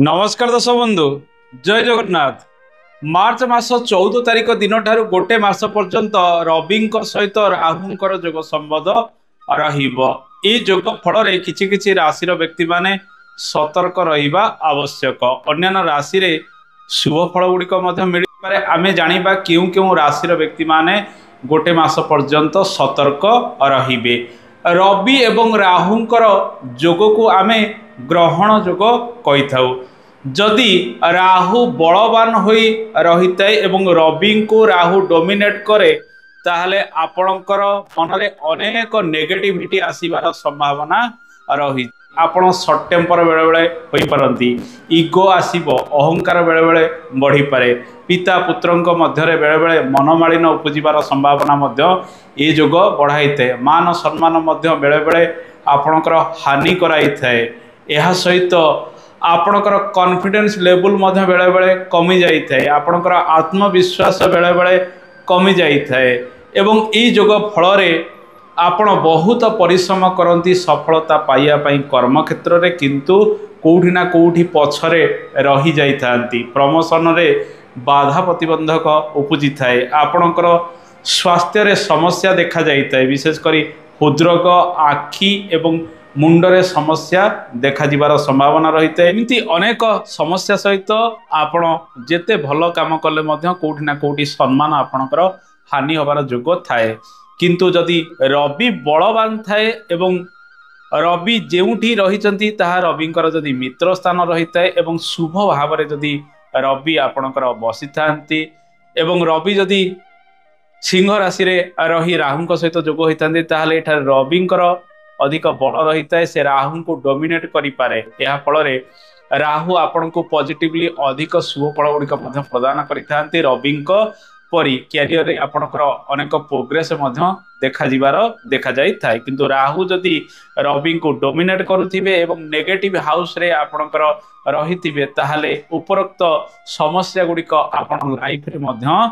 नमस्कार दर्शक बंधु जय जगन्नाथ। मार्च मास 14 तारिख दिन ठारू गोटे मास पर्यंत रवि सहित राहुंकर जोग संबंध रहिबो। ए जोग फल रे किछि किछि राशि व्यक्ति माने सतर्क रहिबा आवश्यक। अन्य राशि रे शुभ फल गुड़िक मिल पारे। आमे जानिबा केउ केउ राशि व्यक्ति माने गोटे मास पर्यंत सतर्क रहिबे। रवि एवं राहुंकर जोग को आमे ग्रहण जोग कहि थाउ। जदि राहु बलवान होई रही थाए एवं रवि को राहु डोमिनेट करे ताहले आपणकर मन रे अनेक नेगेटिविटी आसीबार संभावना रही। आपण शॉर्ट टेम्पर बेले बेले होई परंती, इगो आसीबो, अहंकार बेले बेले बढ़ी पारे, पिता पुत्रंक मध्य रे बेले बेले मनमालिन उपजिबार संभावना मध्य ए जोग बढ़ाई थाए। मान सम्मान मध्य बेले बेले आपणकर हानि कराई थाए। एहा सहित आपणकर कॉन्फिडेंस लेवल मध्य बेले बेले कमी जाई थाए। आपणकर आत्मविश्वास बेले बेले कमी जाई थाए एवं ई जोग फल रे आपण बहुत परिश्रम करती सफलता पाइया पई कर्म क्षेत्र रे, किंतु कोठी ना कोठी पछरे रही जाई थांती। प्रमोशन रे बाधा प्रतिबंधक उपजी थाए। आपणकर स्वास्थ्य रे समस्या देखा जाई थाए, विशेष करी हृदरोग, आखि एवं मुंडरे समस्या देखा जिबार संभावना रही है। एमती अनेक समस्या सहित आपण जेते भल काम कले मध्य कोठी ना कोठी सम्मान आपणकर हानि होबार जोग थाए। किंतु जदि रवि बलवान थाए एवं रवि जेउठी रहिचंती ताहा रविंकर जदि मित्र स्थान रही थाए एवं शुभ भाव रे जदि रवि आपणकर बसी थांती एवं रवि जदि सिंह राशि रे रही राहुंक सहित जोग होइतांती ताहाले एठा रविंकर अधिक बल रही थाए। से राहु को डोमिनेट करि पारे। या फल रे राहु आपन को पॉजिटिवली अधिक शुभ फल गुड़िक प्रदान करिथांती। रविंक परी कैरियर रे आपनकर अनेक प्रोग्रेस देखा जाई थाए। किंतु राहु जदि रवि को डोमिनेट करुथिबे एवं नेगेटिव हाउस रे आपनकर रहिथिबे ताहाले उपरोक्त समस्या गुड़िक आपन लाइफ रे मध्य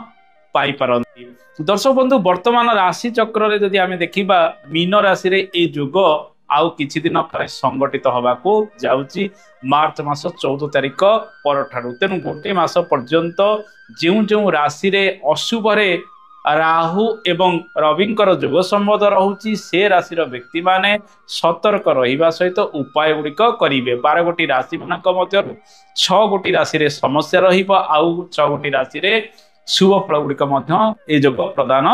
पाई पारंती। दर्शक बंधु, वर्तमान राशि चक्र रे जदि आमे देखिबा मीन राशि रे ए जोग आउ किछि दिन पर संगठित होबाकू जाउची मार्च मास 14 तारिख पर ठारू। तेनु गोटे मास पर्यंत जेउ जेउ राशि रे अशुभ रे राहु एवं रविंकर जोग संबंध रहुची से राशि व्यक्ति माने सतर्क रहिबा सहित उपाय गुड़िक करिवे। 12 गोटी राशि मानक मध्य 6 गोटी राशि रे समस्या रहिबो, आउ 6 गोटी राशि रे शुभ फल गुड़िक ए जोग प्रदान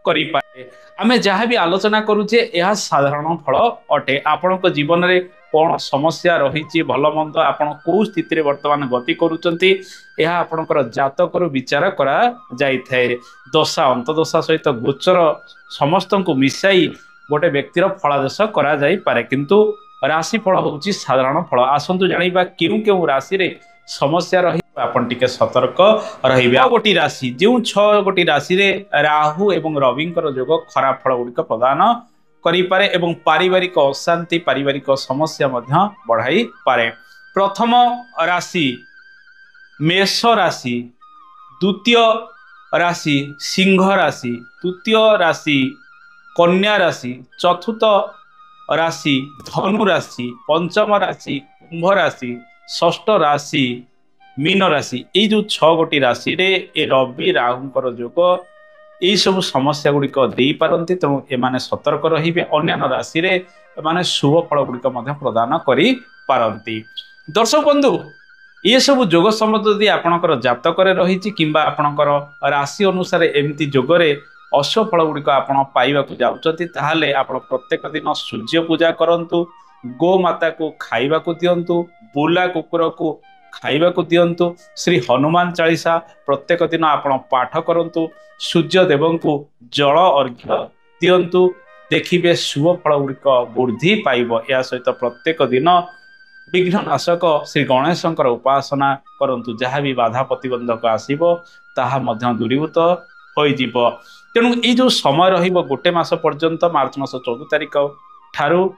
करि पारे। आमे जहाँ भी आलोचना करूचे यह साधारण फल अटे। आपण जीवन रे कौन समस्या रही भल मंद आपण को स्थिति रे वर्तमान गति करूचंती यह आपणकर जातक विचार करा जाई थाए। दशा अंतदशा सहित गोचर समस्त को मिसाई गोटे व्यक्तिर फलादेश करा जाई पारे, किंतु राशि फल होची साधारण फल। आसंतु जानिबा केउ केउ राशि रे समस्या रही आपण टिके सतर्क रहिबे। आ गोटी राशि जो 6 गोटी राशि रे राहु एवं रविंकर जोग खराब फल गुड़िक प्रदान करि पारे एवं पारिवारिक अशांति, पारिवारिक समस्या मध्य बढ़ाई पारे। प्रथम राशि मेष राशि, द्वितीय राशि सिंह राशि, तृतीय राशि कन्या राशि, चतुर्थ राशि धनु राशि, पंचम राशि कुंभ राशि, षष्ठ राशि मीन राशि। ये जो 6 गोटी राशि रे ए रवि राहुंकर जोग यही सब समस्या गुड़िक दे पारती। तेणु एमाने सतर्क रहिबे। अन्य राशि रे एमाने शुभ फल गुड़िक प्रदान करि पारती। दर्शक बंधु, ये सब जोग संबंध यदि आपणकर जातक रही किंबा आपणकर राशि अनुसार एमती जोगरे अशुभ फल गुड़िक आपण पाइबाकू जाउचंती ताहाले आपण प्रत्येक दिन सूर्य पूजा करंतु, गो माता को खाइबाकू दियंतु, बुला कुकुर को खाइबाकू दियंतु, श्री हनुमान चालीसा प्रत्येक दिन आपण पाठ करंतु, सूर्य देवं को जल अर्घ्य दियंतु, देखिबे शुभ फल गुड़िक वृद्धि पाइब। या सहित प्रत्येक दिन विघ्ननाशक श्री गणेशंकर उपासना करंतु, जहाँ भी बाधा प्रतिबंधक आसीबो ताहा मध्य दूरीभूत होइजिबो। तेणु ये जो समय रहिबो गोटे मास पर्यंत मार्च मास 14 तारिख ठारू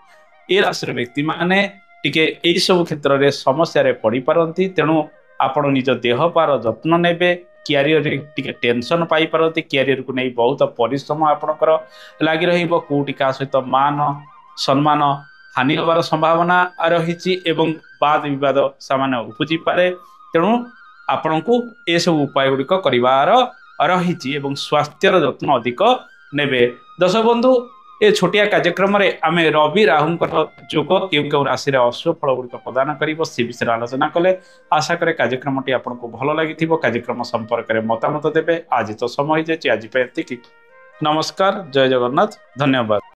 ए राशि व्यक्ति माने टिके एई सब क्षेत्र रे समस्या रे पड़ी पारंती। तेणु आपण निज देह पार जत्न नेबे। कैरियर रे टिके टेंशन पाई पारंती। कैरियर को नहीं बहुत परिश्रम आपणकर लागि रहिबो। कोठी का सहित मान सम्मान हानि हबार संभावना रही एवं वाद विवाद सामान्य उपजी पारे तेणु आपण को ये सब उपाय गुड़िक कर रही स्वास्थ्यर जत्न अधिक नेबे। दर्शक बंधु ए छोटिया कार्यक्रम रे आमे रवि राहुंकर जोग केउ राशि अशुभ फल गुड़िक प्रदान कर विषय आलोचना कले। आशा करे कार्यक्रमटी आपको भल लगी कार्यक्रम संपर्क में मतामत देवे। आज तो समय हो जाए आज नमस्कार, जय जगन्नाथ, धन्यवाद।